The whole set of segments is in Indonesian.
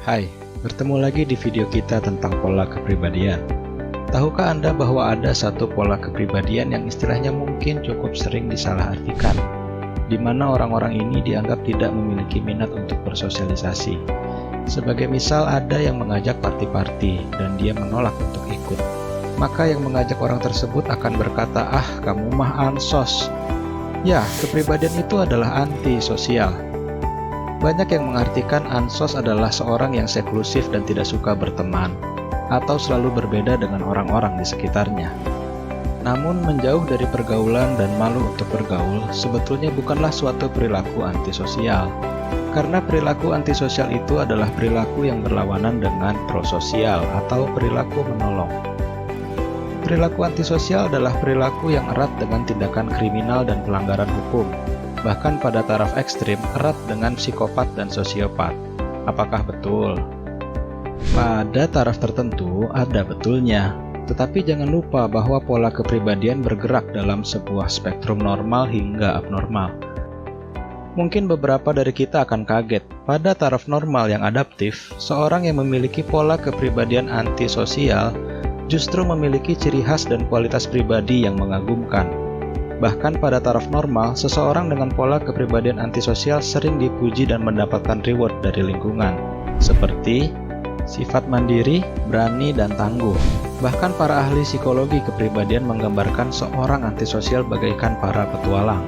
Hai, bertemu lagi di video kita tentang pola kepribadian. Tahukah Anda bahwa ada satu pola kepribadian yang istilahnya mungkin cukup sering disalahartikan, di mana orang-orang ini dianggap tidak memiliki minat untuk bersosialisasi. Sebagai misal, ada yang mengajak party-party dan dia menolak untuk ikut. Maka yang mengajak orang tersebut akan berkata, "Ah, kamu mah ansos." Ya, kepribadian itu adalah antisosial. Banyak yang mengartikan ansos adalah seorang yang seklusif dan tidak suka berteman, atau selalu berbeda dengan orang-orang di sekitarnya. Namun, menjauh dari pergaulan dan malu untuk bergaul sebetulnya bukanlah suatu perilaku antisosial, karena perilaku antisosial itu adalah perilaku yang berlawanan dengan prososial atau perilaku menolong. Perilaku antisosial adalah perilaku yang erat dengan tindakan kriminal dan pelanggaran hukum, bahkan pada taraf ekstrim erat dengan psikopat dan sosiopat. Apakah betul? Pada taraf tertentu ada betulnya, tetapi jangan lupa bahwa pola kepribadian bergerak dalam sebuah spektrum normal hingga abnormal. Mungkin beberapa dari kita akan kaget, pada taraf normal yang adaptif, seorang yang memiliki pola kepribadian antisosial justru memiliki ciri khas dan kualitas pribadi yang mengagumkan. Bahkan pada taraf normal, seseorang dengan pola kepribadian antisosial sering dipuji dan mendapatkan reward dari lingkungan, seperti sifat mandiri, berani, dan tangguh. Bahkan para ahli psikologi kepribadian menggambarkan seorang antisosial bagaikan para petualang.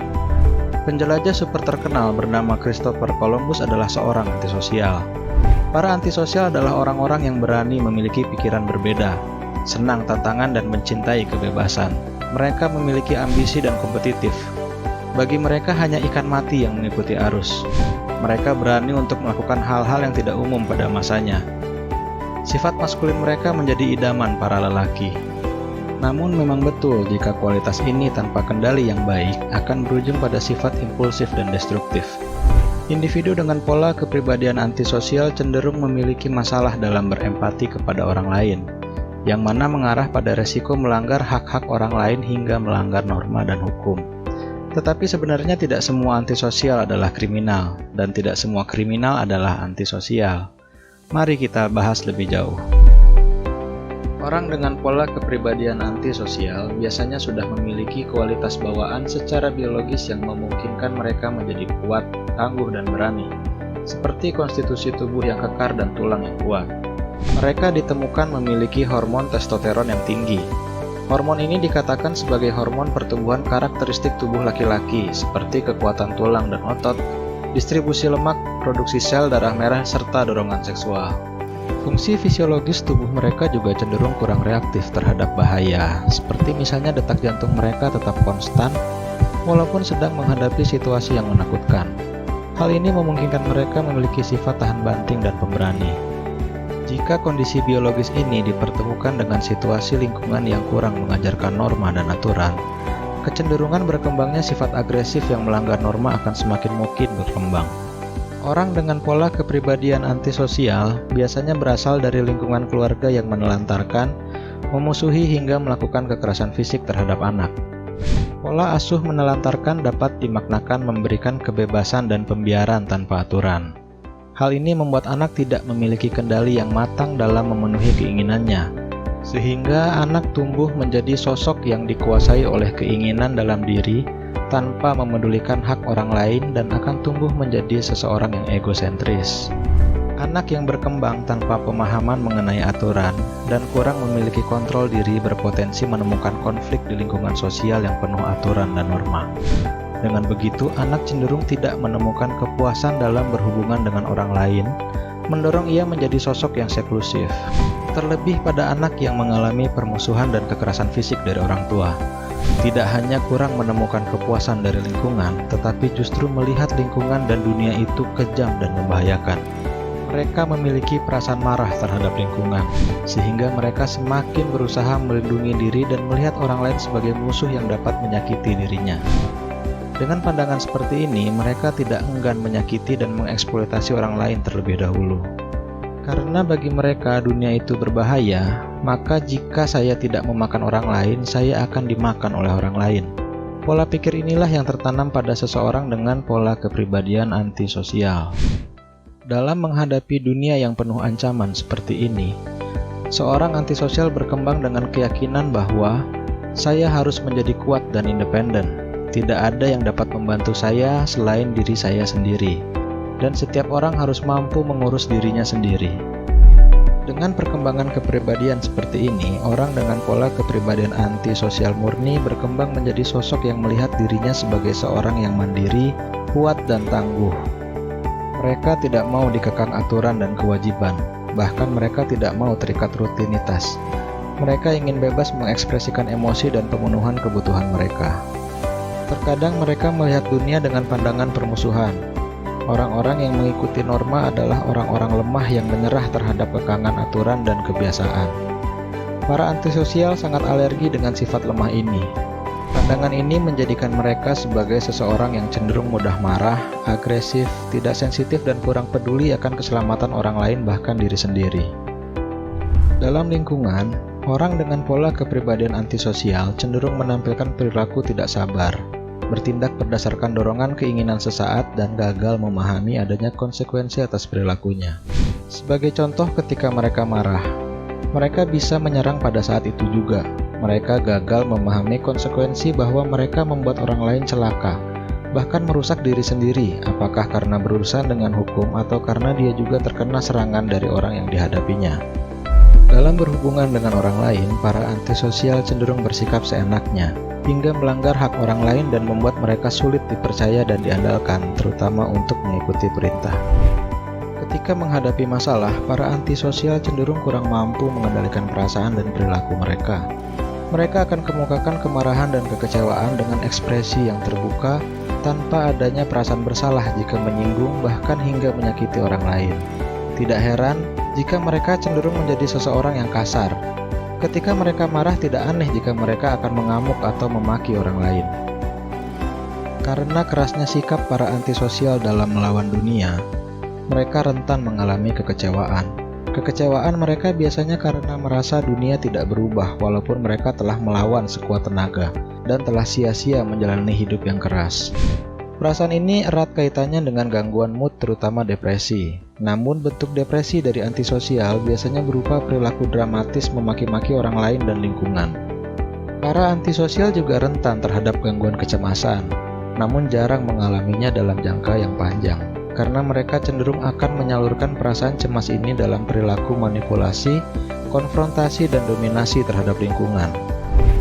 Penjelajah super terkenal bernama Christopher Columbus adalah seorang antisosial. Para antisosial adalah orang-orang yang berani memiliki pikiran berbeda, senang tantangan dan mencintai kebebasan. Mereka memiliki ambisi dan kompetitif. Bagi mereka hanya ikan mati yang mengikuti arus. Mereka berani untuk melakukan hal-hal yang tidak umum pada masanya. Sifat maskulin mereka menjadi idaman para lelaki. Namun memang betul jika kualitas ini tanpa kendali yang baik akan berujung pada sifat impulsif dan destruktif. Individu dengan pola kepribadian antisosial cenderung memiliki masalah dalam berempati kepada orang lain, yang mana mengarah pada resiko melanggar hak-hak orang lain hingga melanggar norma dan hukum. Tetapi sebenarnya tidak semua antisosial adalah kriminal, dan tidak semua kriminal adalah antisosial. Mari kita bahas lebih jauh. Orang dengan pola kepribadian antisosial biasanya sudah memiliki kualitas bawaan secara biologis yang memungkinkan mereka menjadi kuat, tangguh, dan berani, seperti konstitusi tubuh yang kekar dan tulang yang kuat. Mereka ditemukan memiliki hormon testosteron yang tinggi. Hormon ini dikatakan sebagai hormon pertumbuhan karakteristik tubuh laki-laki, seperti kekuatan tulang dan otot, distribusi lemak, produksi sel darah merah, serta dorongan seksual. Fungsi fisiologis tubuh mereka juga cenderung kurang reaktif terhadap bahaya, seperti misalnya detak jantung mereka tetap konstan, walaupun sedang menghadapi situasi yang menakutkan. Hal ini memungkinkan mereka memiliki sifat tahan banting dan pemberani. Jika kondisi biologis ini dipertemukan dengan situasi lingkungan yang kurang mengajarkan norma dan aturan, kecenderungan berkembangnya sifat agresif yang melanggar norma akan semakin mungkin berkembang. Orang dengan pola kepribadian antisosial biasanya berasal dari lingkungan keluarga yang menelantarkan, memusuhi hingga melakukan kekerasan fisik terhadap anak. Pola asuh menelantarkan dapat dimaknakan memberikan kebebasan dan pembiaran tanpa aturan. Hal ini membuat anak tidak memiliki kendali yang matang dalam memenuhi keinginannya, sehingga anak tumbuh menjadi sosok yang dikuasai oleh keinginan dalam diri tanpa memedulikan hak orang lain dan akan tumbuh menjadi seseorang yang egosentris. Anak yang berkembang tanpa pemahaman mengenai aturan dan kurang memiliki kontrol diri berpotensi menemukan konflik di lingkungan sosial yang penuh aturan dan norma. Dengan begitu, anak cenderung tidak menemukan kepuasan dalam berhubungan dengan orang lain, mendorong ia menjadi sosok yang seklusif. Terlebih pada anak yang mengalami permusuhan dan kekerasan fisik dari orang tua. Tidak hanya kurang menemukan kepuasan dari lingkungan, tetapi justru melihat lingkungan dan dunia itu kejam dan membahayakan. Mereka memiliki perasaan marah terhadap lingkungan, sehingga mereka semakin berusaha melindungi diri dan melihat orang lain sebagai musuh yang dapat menyakiti dirinya. Dengan pandangan seperti ini, mereka tidak enggan menyakiti dan mengeksploitasi orang lain terlebih dahulu. Karena bagi mereka dunia itu berbahaya, maka jika saya tidak memakan orang lain, saya akan dimakan oleh orang lain. Pola pikir inilah yang tertanam pada seseorang dengan pola kepribadian antisosial. Dalam menghadapi dunia yang penuh ancaman seperti ini, seorang antisosial berkembang dengan keyakinan bahwa saya harus menjadi kuat dan independen. Tidak ada yang dapat membantu saya selain diri saya sendiri, dan setiap orang harus mampu mengurus dirinya sendiri. Dengan perkembangan kepribadian seperti ini, orang dengan pola kepribadian antisosial murni berkembang menjadi sosok yang melihat dirinya sebagai seorang yang mandiri, kuat, dan tangguh. Mereka tidak mau dikekang aturan dan kewajiban, bahkan mereka tidak mau terikat rutinitas. Mereka ingin bebas mengekspresikan emosi dan pemenuhan kebutuhan mereka. Terkadang mereka melihat dunia dengan pandangan permusuhan. Orang-orang yang mengikuti norma adalah orang-orang lemah yang menyerah terhadap kekangan aturan dan kebiasaan. Para antisosial sangat alergi dengan sifat lemah ini. Pandangan ini menjadikan mereka sebagai seseorang yang cenderung mudah marah, agresif, tidak sensitif, dan kurang peduli akan keselamatan orang lain bahkan diri sendiri. Dalam lingkungan, orang dengan pola kepribadian antisosial cenderung menampilkan perilaku tidak sabar, bertindak berdasarkan dorongan keinginan sesaat, dan gagal memahami adanya konsekuensi atas perilakunya. Sebagai contoh, ketika mereka marah, mereka bisa menyerang pada saat itu juga. Mereka gagal memahami konsekuensi bahwa mereka membuat orang lain celaka, bahkan merusak diri sendiri, apakah karena berurusan dengan hukum atau karena dia juga terkena serangan dari orang yang dihadapinya. Dalam berhubungan dengan orang lain, para antisosial cenderung bersikap seenaknya, hingga melanggar hak orang lain dan membuat mereka sulit dipercaya dan diandalkan, terutama untuk mengikuti perintah. Ketika menghadapi masalah, para antisosial cenderung kurang mampu mengendalikan perasaan dan perilaku mereka. Mereka akan kemukakan kemarahan dan kekecewaan dengan ekspresi yang terbuka, tanpa adanya perasaan bersalah jika menyinggung, bahkan hingga menyakiti orang lain. Tidak heran jika mereka cenderung menjadi seseorang yang kasar. Ketika mereka marah, tidak aneh jika mereka akan mengamuk atau memaki orang lain. Karena kerasnya sikap para antisosial dalam melawan dunia, mereka rentan mengalami kekecewaan. Kekecewaan mereka biasanya karena merasa dunia tidak berubah walaupun mereka telah melawan sekuat tenaga dan telah sia-sia menjalani hidup yang keras. Perasaan ini erat kaitannya dengan gangguan mood, terutama depresi. Namun bentuk depresi dari antisosial biasanya berupa perilaku dramatis memaki-maki orang lain dan lingkungan. Para antisosial juga rentan terhadap gangguan kecemasan, namun jarang mengalaminya dalam jangka yang panjang. Karena mereka cenderung akan menyalurkan perasaan cemas ini dalam perilaku manipulasi, konfrontasi, dan dominasi terhadap lingkungan.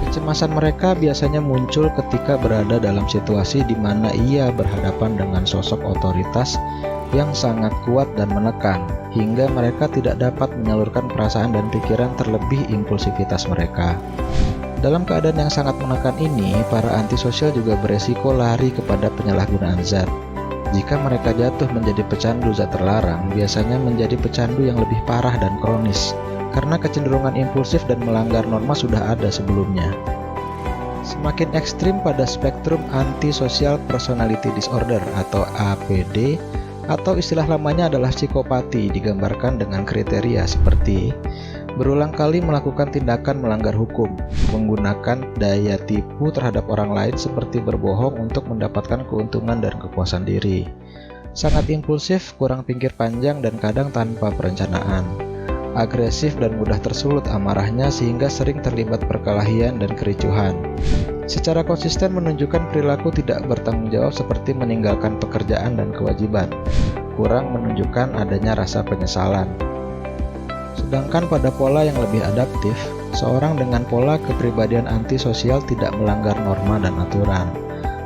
Kecemasan mereka biasanya muncul ketika berada dalam situasi di mana ia berhadapan dengan sosok otoritas yang sangat kuat dan menekan, hingga mereka tidak dapat menyalurkan perasaan dan pikiran terlebih impulsivitas mereka. Dalam keadaan yang sangat menekan ini, para antisosial juga beresiko lari kepada penyalahgunaan zat. Jika mereka jatuh menjadi pecandu zat terlarang, biasanya menjadi pecandu yang lebih parah dan kronis, karena kecenderungan impulsif dan melanggar norma sudah ada sebelumnya. Semakin ekstrim pada spektrum antisocial personality disorder atau APD, atau istilah lamanya adalah psikopati, digambarkan dengan kriteria seperti berulang kali melakukan tindakan melanggar hukum, menggunakan daya tipu terhadap orang lain seperti berbohong untuk mendapatkan keuntungan dan kepuasan diri, sangat impulsif, kurang pikir panjang, dan kadang tanpa perencanaan, agresif dan mudah tersulut amarahnya sehingga sering terlibat perkelahian dan kericuhan. Secara konsisten menunjukkan perilaku tidak bertanggung jawab seperti meninggalkan pekerjaan dan kewajiban, kurang menunjukkan adanya rasa penyesalan. Sedangkan pada pola yang lebih adaptif, seorang dengan pola kepribadian antisosial tidak melanggar norma dan aturan,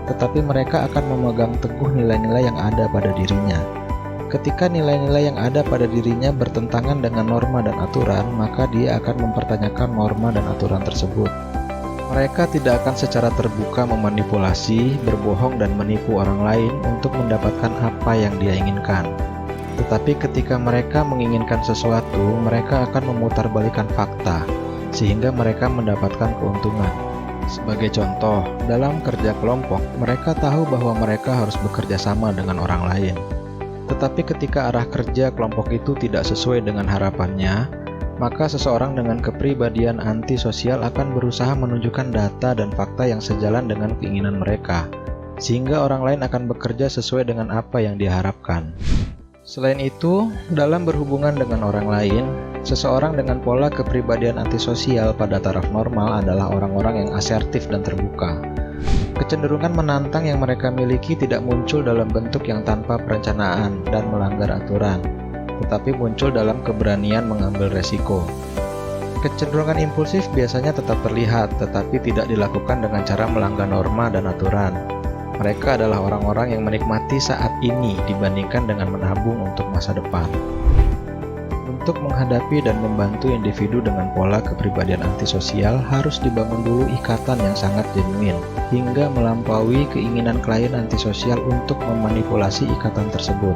tetapi mereka akan memegang teguh nilai-nilai yang ada pada dirinya. Ketika nilai-nilai yang ada pada dirinya bertentangan dengan norma dan aturan, maka dia akan mempertanyakan norma dan aturan tersebut. Mereka tidak akan secara terbuka memanipulasi, berbohong, dan menipu orang lain untuk mendapatkan apa yang dia inginkan. Tetapi ketika mereka menginginkan sesuatu, mereka akan memutarbalikkan fakta, sehingga mereka mendapatkan keuntungan. Sebagai contoh, dalam kerja kelompok, mereka tahu bahwa mereka harus bekerja sama dengan orang lain. Tetapi ketika arah kerja kelompok itu tidak sesuai dengan harapannya, maka seseorang dengan kepribadian antisosial akan berusaha menunjukkan data dan fakta yang sejalan dengan keinginan mereka, sehingga orang lain akan bekerja sesuai dengan apa yang diharapkan. Selain itu, dalam berhubungan dengan orang lain, seseorang dengan pola kepribadian antisosial pada taraf normal adalah orang-orang yang asertif dan terbuka. Kecenderungan menantang yang mereka miliki tidak muncul dalam bentuk yang tanpa perencanaan dan melanggar aturan, tetapi muncul dalam keberanian mengambil resiko. Kecenderungan impulsif biasanya tetap terlihat, tetapi tidak dilakukan dengan cara melanggar norma dan aturan. Mereka adalah orang-orang yang menikmati saat ini dibandingkan dengan menabung untuk masa depan. Untuk menghadapi dan membantu individu dengan pola kepribadian antisosial harus dibangun dulu ikatan yang sangat genuine, hingga melampaui keinginan klien antisosial untuk memanipulasi ikatan tersebut.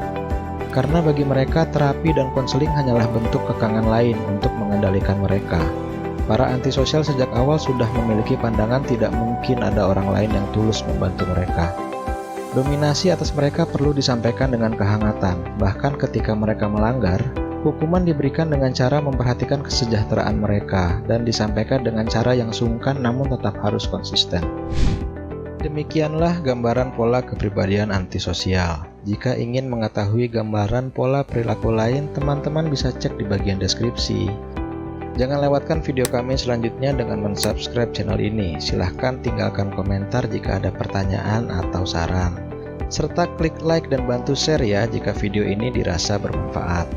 Karena bagi mereka, terapi dan konseling hanyalah bentuk kekangan lain untuk mengendalikan mereka. Para antisosial sejak awal sudah memiliki pandangan tidak mungkin ada orang lain yang tulus membantu mereka. Dominasi atas mereka perlu disampaikan dengan kehangatan, bahkan ketika mereka melanggar, hukuman diberikan dengan cara memperhatikan kesejahteraan mereka dan disampaikan dengan cara yang sungkan namun tetap harus konsisten. Demikianlah gambaran pola kepribadian antisosial. Jika ingin mengetahui gambaran pola perilaku lain, teman-teman bisa cek di bagian deskripsi. Jangan lewatkan video kami selanjutnya dengan mensubscribe channel ini. Silahkan tinggalkan komentar jika ada pertanyaan atau saran. Serta klik like dan bantu share ya jika video ini dirasa bermanfaat.